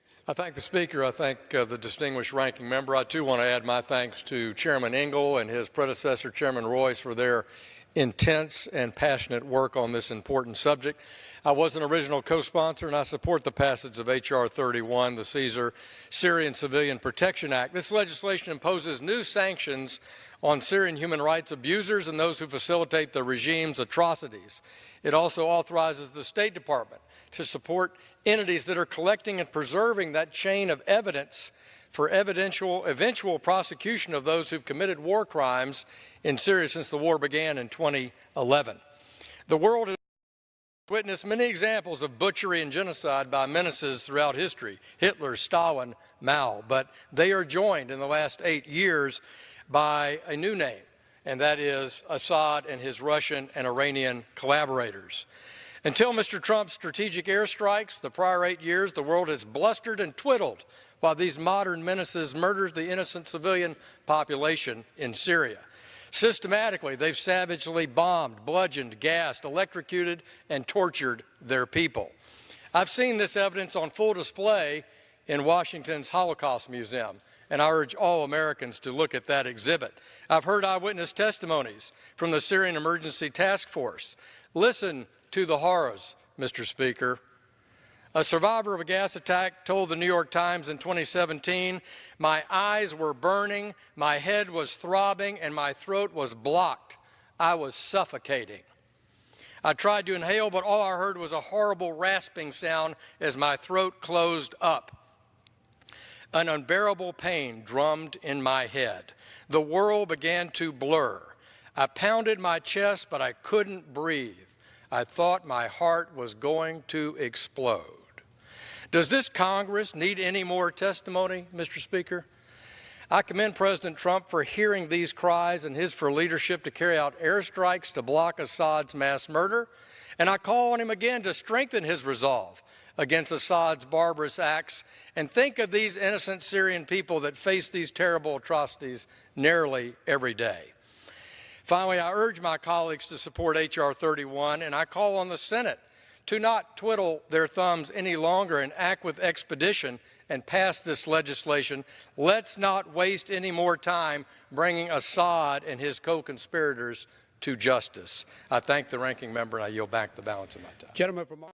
minutes. I thank the Speaker. I thank the distinguished ranking member. I, too, want to add my thanks to Chairman Engel and his predecessor, Chairman Royce, for their intense and passionate work on this important subject. I was an original co-sponsor, and I support the passage of H.R. 31, the Syrian Civilian Protection Act. This legislation imposes new sanctions on Syrian human rights abusers and those who facilitate the regime's atrocities. It also authorizes the State Department to support entities that are collecting and preserving that chain of evidence for eventual prosecution of those who've committed war crimes in Syria since the war began in 2011. The world has witnessed many examples of butchery and genocide by menaces throughout history, Hitler, Stalin, Mao, but they are joined in the last 8 years by a new name, and that is Assad and his Russian and Iranian collaborators. Until Mr. Trump's strategic airstrikes, the prior 8 years, the world has blustered and twiddled while these modern menaces murder the innocent civilian population in Syria. Systematically, they've savagely bombed, bludgeoned, gassed, electrocuted, and tortured their people. I've seen this evidence on full display in Washington's Holocaust Museum, and I urge all Americans to look at that exhibit. I've heard eyewitness testimonies from the Syrian Emergency Task Force. Listen to the horrors, Mr. Speaker. A survivor of a gas attack told the New York Times in 2017, "My eyes were burning, my head was throbbing, and my throat was blocked. I was suffocating. I tried to inhale, but all I heard was a horrible rasping sound as my throat closed up. An unbearable pain drummed in my head. The world began to blur. I pounded my chest, but I couldn't breathe. I thought my heart was going to explode." Does this Congress need any more testimony, Mr. Speaker? I commend President Trump for hearing these cries and his for leadership to carry out airstrikes to block Assad's mass murder, and I call on him again to strengthen his resolve against Assad's barbarous acts and think of these innocent Syrian people that face these terrible atrocities nearly every day. Finally, I urge my colleagues to support H.R. 31, and I call on the Senate to not twiddle their thumbs any longer and act with expedition and pass this legislation. Let's not waste any more time bringing Assad and his co-conspirators to justice. I thank the ranking member, and I yield back the balance of my time. Gentleman from